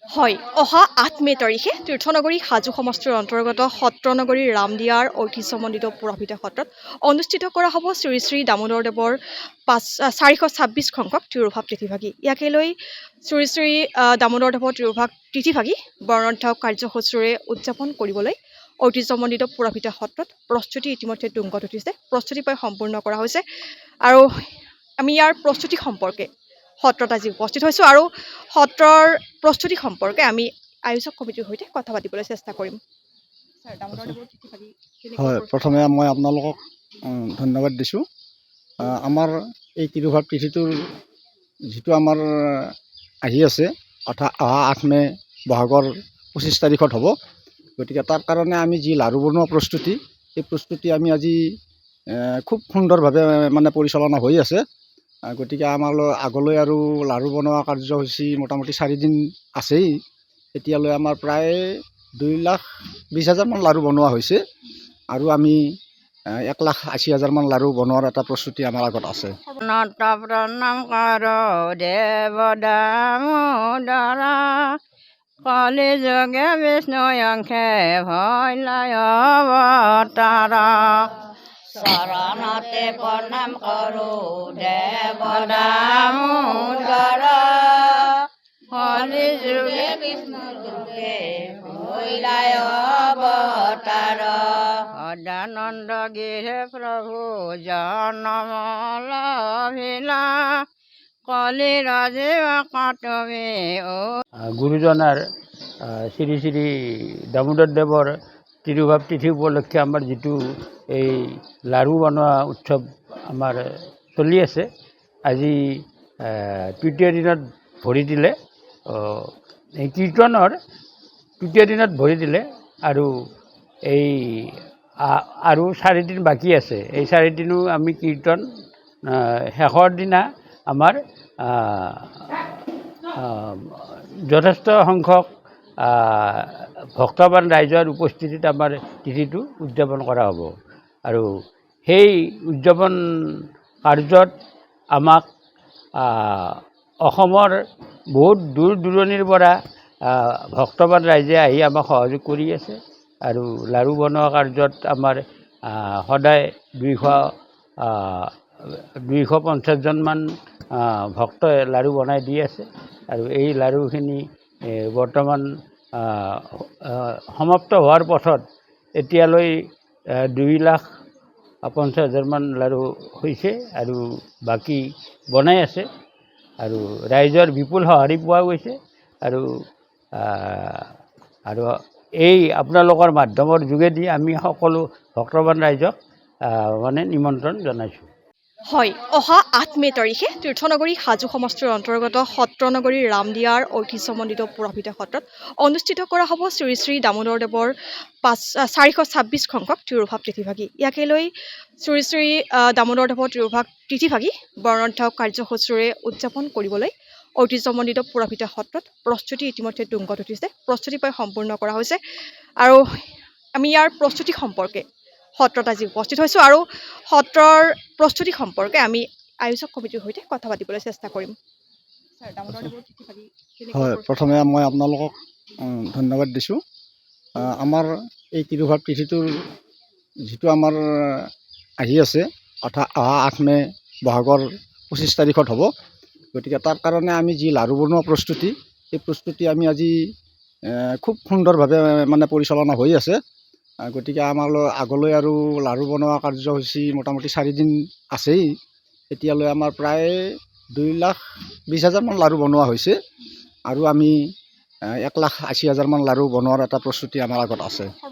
হয়, অহা ৮ মে' তাৰিখে তীৰ্থনগৰী হাজো সমষ্টিৰ অন্তৰ্গত সত্ৰনগৰী ৰামদিয়াৰ ঐতিহ্যমণ্ডিত পুৰোহিত সত্ৰত অনুষ্ঠিত কৰা হ'ব শ্ৰী শ্ৰী দামোদৰদেৱৰ 426 সংখ্যক তিৰুভাৱ তিথিভাগী। ইয়াকে লৈ শ্ৰী শ্ৰী দামোদৰদেৱৰ তিৰুভাৱ তিথিভাগী বৰ্ণাঢ্য কাৰ্যসূচীৰে উদযাপন কৰিবলৈ ঐতিহ্যমণ্ডিত পুৰোহিত সত্ৰত প্ৰস্তুতি ইতিমধ্যে তুংগত উঠিছে। প্ৰস্তুতি প্ৰায় সম্পূৰ্ণ কৰা হৈছে আৰু আমি ইয়াৰ প্ৰস্তুতি সম্পৰ্কে সত্ৰত আজি উপস্থিত হৈছোঁ আৰু সত্ৰৰ প্ৰস্তুতি সম্পৰ্কে আমি আয়োজক কমিটিৰ সৈতে কথা পাতিবলৈ চেষ্টা কৰিম। হয়, প্ৰথমে মই আপোনালোকক ধন্যবাদ দিছোঁ। আমাৰ এই তিৰুভাৱ তিথিটোৰ যিটো আমাৰ আহি আছে অৰ্থাৎ অহা ৮ মে' বহাগৰ 25 তাৰিখত হ'ব। গতিকে তাৰ কাৰণে আমি যি লাড়ু বনোৱা প্ৰস্তুতি, এই প্ৰস্তুতি আমি আজি খুব সুন্দৰভাৱে মানে পৰিচালনা হৈ আছে। গতিকে আমাৰ আগলৈ আৰু লাড়ু বনোৱা কাৰ্যসূচী মোটামুটি 4 দিন আছেই। এতিয়ালৈ আমাৰ প্ৰায় 2,20,000 মান লাড়ু বনোৱা হৈছে আৰু আমি 1,80,000 মান লাড়ু বনোৱাৰ এটা প্ৰস্তুতি আমাৰ আগত আছে। প্ৰণাম কৰ দেৱ দামোদৰ কলি যোগে বিষ্ণু অংশে ভৈলাই অৱতাৰ চৰণতে প্ৰণাম কৰোঁ দেৱ দামোদৰ কলি যোগে বিষ্ণু লোকে ভৈলাই অৱতাৰ সদানন্দ গিৰে প্ৰভু জনম লভিলা কলি ৰাজীৱ তুমি গুৰুজনাৰ শ্ৰী শ্ৰী দামোদৰ দেৱৰ তিৰুভাৱ তিথি উপলক্ষে আমাৰ যিটো এই লাড়ু বনোৱা উৎসৱ আমাৰ চলি আছে, আজি তৃতীয় দিনত ভৰি দিলে। এই কীৰ্তনৰ তৃতীয় দিনত ভৰি দিলে আৰু এই আৰু 4 দিন বাকী আছে। এই 4 দিনো আমি কীৰ্তন, শেষৰ দিনা আমাৰ যথেষ্ট সংখ্যক ভক্তবান ৰাইজৰ উপস্থিতিত আমাৰ তিথিটো উদযাপন কৰা হ'ব আৰু সেই উদযাপন কাৰ্যত আমাক অসমৰ বহুত দূৰ দূৰণিৰ পৰা ভক্তবান ৰাইজে আহি আমাক সহযোগ কৰি আছে আৰু লাড়ু বনোৱা কাৰ্যত আমাৰ সদায় 250জন মান ভক্তই লাড়ু বনাই দি আছে আৰু এই লাড়ুখিনি বৰ্তমান সমাপ্ত হোৱাৰ পথত এতিয়ালৈ 2,50,000 মান লাড়ু হৈছে আৰু বাকী বনাই আছে আৰু ৰাইজৰ বিপুল সঁহাৰি পোৱা গৈছে আৰু এই আপোনালোকৰ মাধ্যমৰ যোগেদি আমি সকলো ভক্তবান ৰাইজক মানে নিমন্ত্ৰণ জনাইছোঁ। হয়, অহা 8 মে' তাৰিখে তীৰ্থনগৰী হাজো সমষ্টিৰ অন্তৰ্গত সত্ৰনগৰী ৰামদিয়াৰ ঐতিহ্যমণ্ডিত পুৰোহিত সত্ৰত অনুষ্ঠিত কৰা হ'ব শ্ৰী শ্ৰী দামোদৰদেৱৰ 426 সংখ্যক তিৰুভাৱ তিথিভাগী। ইয়াকে লৈ শ্ৰী শ্ৰী দামোদৰদেৱৰ তিৰুভাৱ তিথিভাগী বৰ্ণাঢ্য কাৰ্যসূচীৰে উদযাপন কৰিবলৈ ঐতিহ্যমণ্ডিত পুৰোহিত সত্ৰত প্ৰস্তুতি ইতিমধ্যে তুংগত উঠিছে। প্ৰস্তুতি প্ৰায় সম্পূৰ্ণ কৰা হৈছে আৰু আমি ইয়াৰ প্ৰস্তুতি সম্পৰ্কে সত্ৰত আজি উপস্থিত হৈছোঁ আৰু সত্ৰৰ প্ৰস্তুতি সম্পৰ্কে আমি আয়োজক কমিটিৰ সৈতে কথা পাতিবলৈ চেষ্টা কৰিম। হয়, প্ৰথমে মই আপোনালোকক ধন্যবাদ দিছোঁ। আমাৰ এই তিৰুভাৱ তিথিটোৰ যিটো আমাৰ আহি আছে অৰ্থাৎ অহা 8 মে' বহাগৰ 25 তাৰিখত হ'ব। গতিকে তাৰ কাৰণে আমি যি লাড়ু বনোৱা প্ৰস্তুতি, এই প্ৰস্তুতি আমি আজি খুব সুন্দৰভাৱে মানে পৰিচালনা হৈ আছে। গতিকে আমাৰ আগলৈ আৰু লাড়ু বনোৱা কাৰ্যসূচী মোটামুটি 4 দিন আছেই। এতিয়ালৈ আমাৰ প্ৰায় 2,20,000 মান লাড়ু বনোৱা হৈছে আৰু আমি 1,80,000 মান লাড়ু বনোৱাৰ এটা প্ৰস্তুতি আমাৰ আগত আছে।